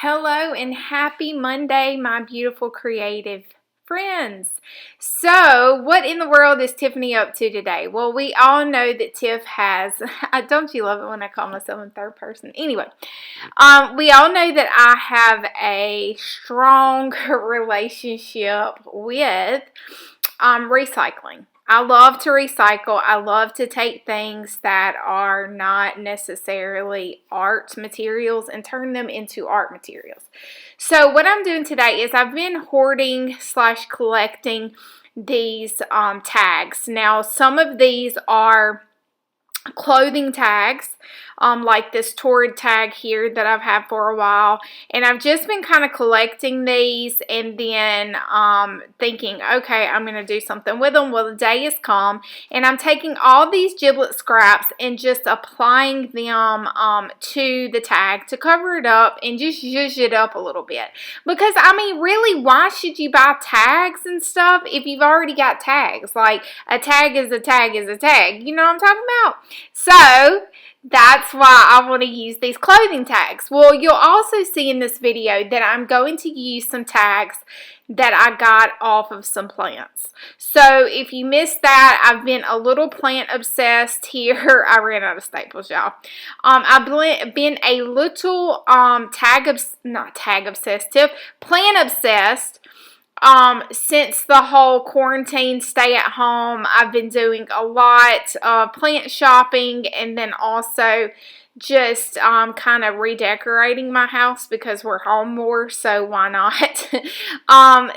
Hello and happy Monday, my beautiful creative friends. So, what in the world is Tiffany up to today? Well, we all know that Tiff has, don't you love it when I call myself in third person? Anyway, we all know that I have a strong relationship with recycling. I love to recycle. I love to take things that are not necessarily art materials and turn them into art materials. So what I'm doing today is I've been hoarding / collecting these tags. Now some of these are clothing tags, like this Torrid tag here that I've had for a while, and I've just been kind of collecting these and then thinking, okay, I'm going to do something with them. Well, the day has come and I'm taking all these giblet scraps and just applying them to the tag to cover it up and just zhuzh it up a little bit, because I mean, really, why should you buy tags and stuff if you've already got tags? Like, a tag is a tag is a tag, you know what I'm talking about? So that's why I want to use these clothing tags. Well, you'll also see in this video that I'm going to use some tags that I got off of some plants. So if you missed that, I've been a little plant obsessed here. I ran out of staples, y'all. I've been a little plant obsessed. Since the whole quarantine stay at home. I've been doing a lot of plant shopping and then also just kind of redecorating my house because we're home more, so why not? I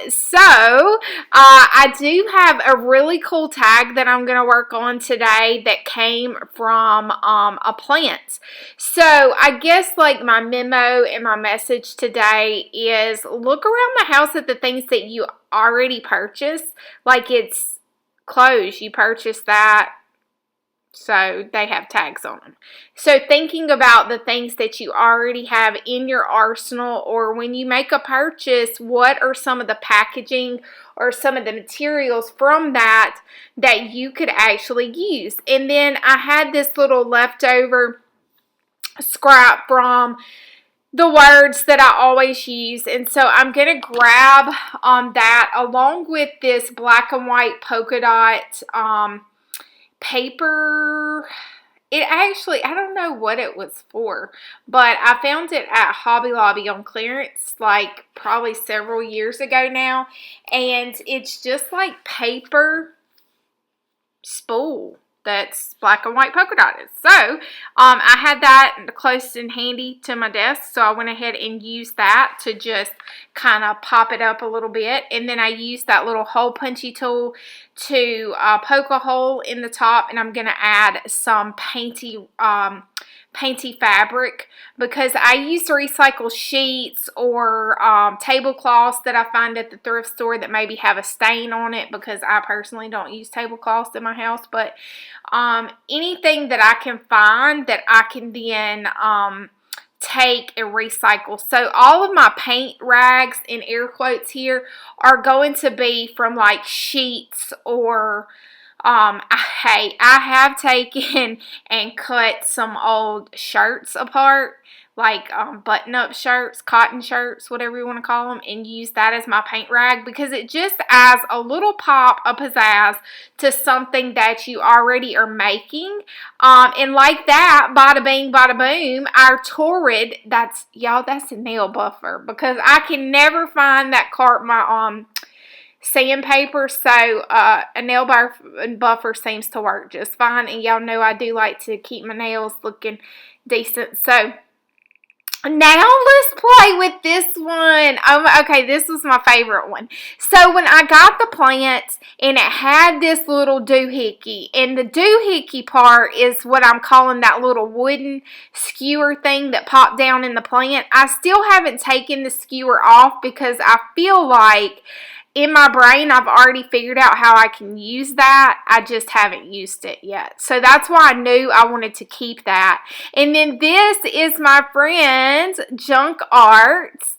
do have a really cool tag that I'm going to work on today that came from a plant. So I guess like my memo and my message today is look around the house at the things that you already purchased. Like, it's clothes, you purchased that, so they have tags on them. So thinking about the things that you already have in your arsenal, or when you make a purchase, what are some of the packaging or some of the materials from that you could actually use. And then I had this little leftover scrap from the words that I always use, and so I'm going to grab that along with this black and white polka dot paper. It actually, I don't know what it was for, but I found it at Hobby Lobby on clearance like probably several years ago now, and it's just like paper spool that's black and white polka dotted. So I had that close and handy to my desk, so I went ahead and used that to just kind of pop it up a little bit. And then I used that little hole punchy tool to poke a hole in the top, and I'm going to add some painty fabric, because I used to recycle sheets or tablecloths that I find at the thrift store that maybe have a stain on it, because I personally don't use tablecloths in my house. But anything that I can find that I can then take and recycle. So all of my paint rags, in air quotes here, are going to be from like sheets or I have taken and cut some old shirts apart, like button-up shirts, cotton shirts, whatever you want to call them, and use that as my paint rag, because it just adds a little pop of pizzazz to something that you already are making. And like that, bada bing, bada boom, our Torrid, that's a nail buffer, because I can never find that my sandpaper, so a nail buffer seems to work just fine. And y'all know I do like to keep my nails looking decent. So now let's play with this one. Okay, this was my favorite one. So when I got the plant, and it had this little doohickey, and the doohickey part is what I'm calling that little wooden skewer thing that popped down in the plant. I still haven't taken the skewer off because I feel like in my brain, I've already figured out how I can use that. I just haven't used it yet. So that's why I knew I wanted to keep that. And then this is my friend's Junk Arts,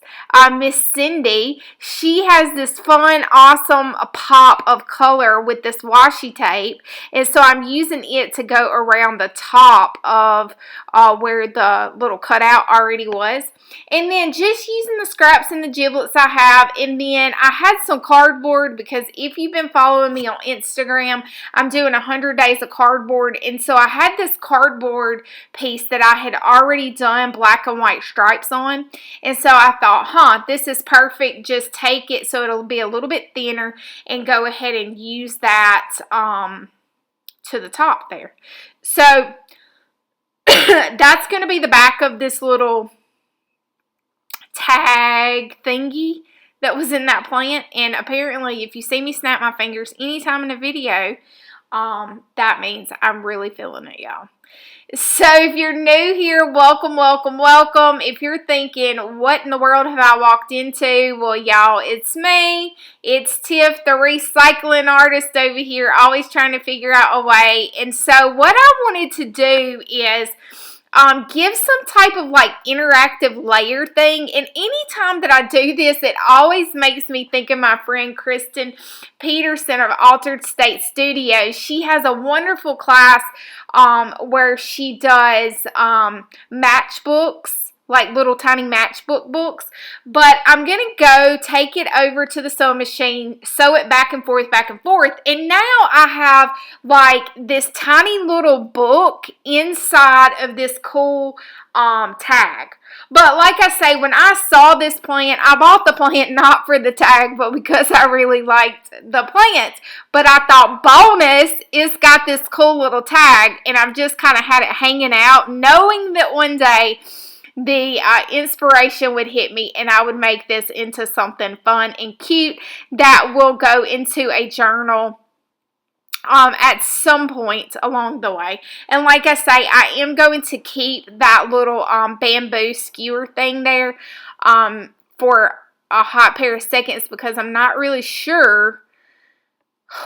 Miss Cindy. She has this fun, awesome pop of color with this washi tape. And so I'm using it to go around the top of where the little cutout already was. And then just using the scraps and the giblets I have. And then I had some cardboard, because if you've been following me on Instagram, I'm doing 100 days of cardboard. And so I had this cardboard piece that I had already done black and white stripes on. And so I thought, this is perfect. Just take it so it'll be a little bit thinner and go ahead and use that to the top there. So that's going to be the back of this little tag thingy that was in that plant. And apparently, if you see me snap my fingers anytime in a video, that means I'm really feeling it, y'all. So if you're new here, welcome, welcome, welcome. If you're thinking, what in the world have I walked into? Well, y'all, it's me. It's Tiff, the recycling artist over here, always trying to figure out a way. And so what I wanted to do is give some type of like interactive layer thing. And anytime that I do this, it always makes me think of my friend Kristen Peterson of Altered State Studios. She has a wonderful class where she does matchbooks, like little tiny matchbook books. But I'm going to go take it over to the sewing machine, sew it back and forth, and now I have like this tiny little book inside of this cool tag. But like I say, when I saw this plant, I bought the plant not for the tag, but because I really liked the plant. But I thought, bonus, it's got this cool little tag, and I've just kind of had it hanging out, knowing that one day the inspiration would hit me and I would make this into something fun and cute that will go into a journal at some point along the way. And like I say, I am going to keep that little bamboo skewer thing there for a hot pair of seconds, because I'm not really sure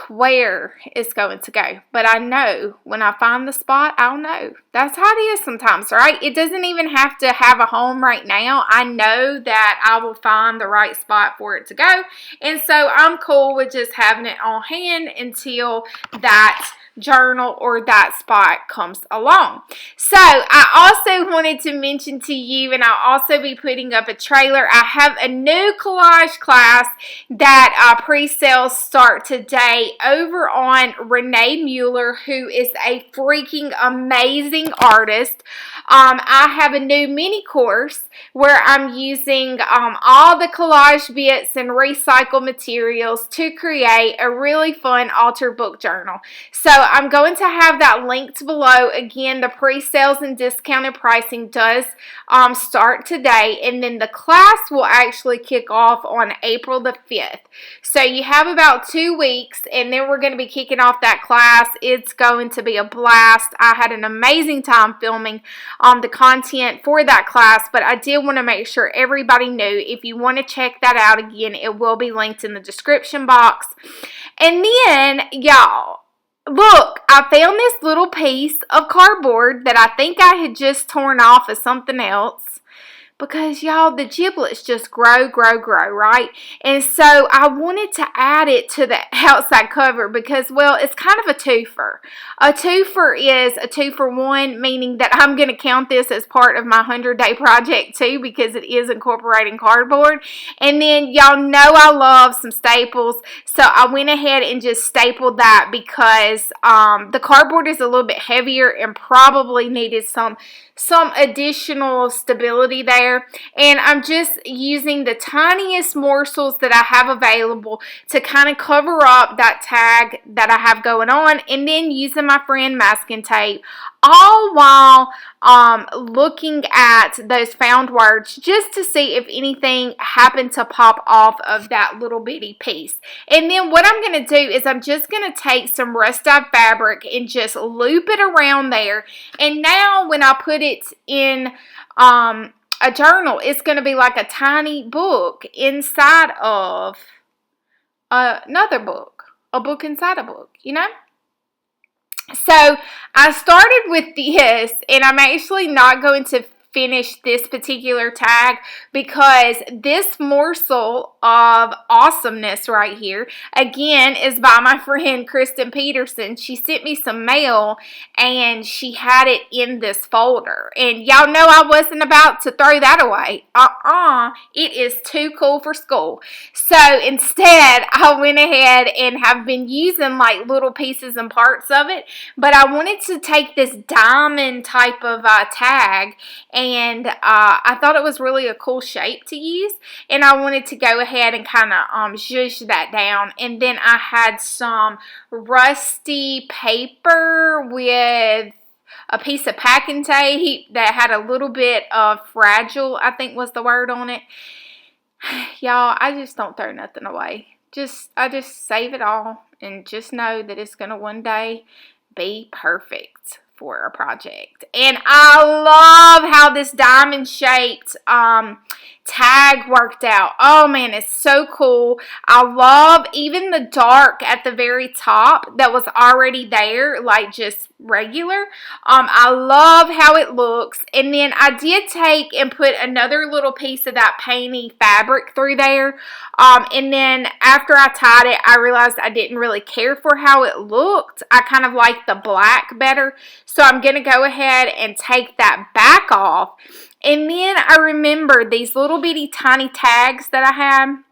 where it's going to go. But I know when I find the spot, I'll know. That's how it is sometimes, right? It doesn't even have to have a home right now. I know that I will find the right spot for it to go. And so I'm cool with just having it on hand until that journal or that spot comes along. So I also wanted to mention to you, and I'll also be putting up a trailer, I have a new collage class that pre-sales start today over on Renee Mueller, who is a freaking amazing artist. I have a new mini course where I'm using all the collage bits and recycled materials to create a really fun altar book journal. So I'm going to have that linked below. Again, the pre-sales and discounted pricing does start today, and then the class will actually kick off on April the 5th. So you have about 2 weeks, and then we're going to be kicking off that class. It's going to be a blast. I had an amazing time filming the content for that class, but I did want to make sure everybody knew. If you want to check that out again, it will be linked in the description box. And then, y'all, look, I found this little piece of cardboard that I think I had just torn off of something else. Because, y'all, the giblets just grow, right? And so I wanted to add it to the outside cover because, well, it's kind of a twofer. A twofer is a 2-for-1, meaning that I'm going to count this as part of my 100-day project, too, because it is incorporating cardboard. And then, y'all know I love some staples, so I went ahead and just stapled that because the cardboard is a little bit heavier and probably needed some additional stability there. And I'm just using the tiniest morsels that I have available to kind of cover up that tag that I have going on, and then using my friend masking tape, all while looking at those found words just to see if anything happened to pop off of that little bitty piece. And then what I'm going to do is I'm just going to take some rust dyed fabric and just loop it around there. And now when I put it in a journal, it's going to be like a tiny book inside of another book, a book inside a book, you know? So I started with this, and I'm actually not going to finish this particular tag because this morsel of awesomeness right here, again, is by my friend Kristen Peterson. She sent me some mail, and she had it in this folder. And y'all know I wasn't about to throw that away. It is too cool for school. So instead, I went ahead and have been using like little pieces and parts of it. But I wanted to take this diamond type of tag, and I thought it was really a cool shape to use, and I wanted to go ahead and kind of zhuzh that down. And then I had some rusty paper with a piece of packing tape that had a little bit of fragile, I think was the word on it. Y'all, I just don't throw nothing away. I just save it all and just know that it's going to one day be perfect for a project. And I love how this diamond shaped tag worked out. Oh man, it's so cool. I love even the dark at the very top that was already there, like just regular. I love how it looks. And then I did take and put another little piece of that painty fabric through there. And then after I tied it, I realized I didn't really care for how it looked. I kind of liked the black better. So I'm going to go ahead and take that back off. And then I remember these little bitty tiny tags that I had.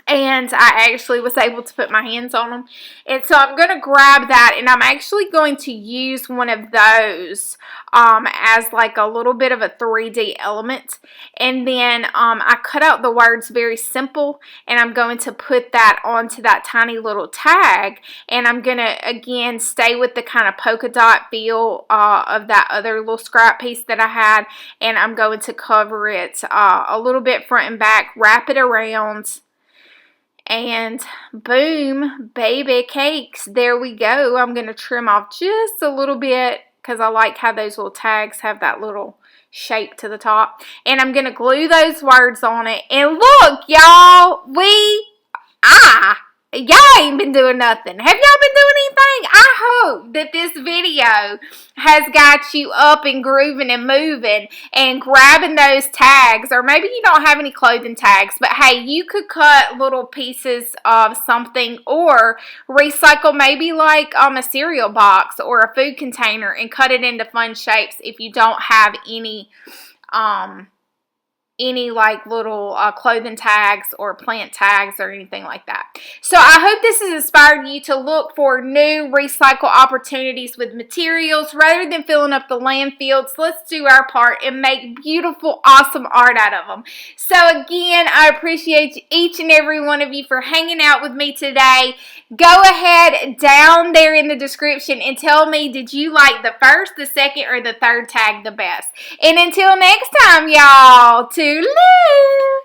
And I actually was able to put my hands on them. And so I'm going to grab that, and I'm actually going to use one of those as like a little bit of a 3D element. And then I cut out the words very simple, and I'm going to put that onto that tiny little tag. And I'm going to, again, stay with the kind of polka dot feel of that other little scrap piece that I had. And I'm going to cover it a little bit front and back, wrap it around. And boom, baby cakes, there we go. I'm going to trim off just a little bit because I like how those little tags have that little shape to the top. And I'm going to glue those words on it. And look, y'all, y'all ain't been doing nothing. Have y'all been doing anything? I hope that this video has got you up and grooving and moving and grabbing those tags. Or maybe you don't have any clothing tags, but hey, you could cut little pieces of something or recycle maybe like a cereal box or a food container and cut it into fun shapes if you don't have any like little clothing tags or plant tags or anything like that. So I hope this has inspired you to look for new recycle opportunities with materials rather than filling up the landfills. Let's do our part and make beautiful, awesome art out of them. So again, I appreciate each and every one of you for hanging out with me today. Go ahead down there in the description and tell me, did you like the first, the second, or the third tag the best? And until next time, y'all, toodaloo!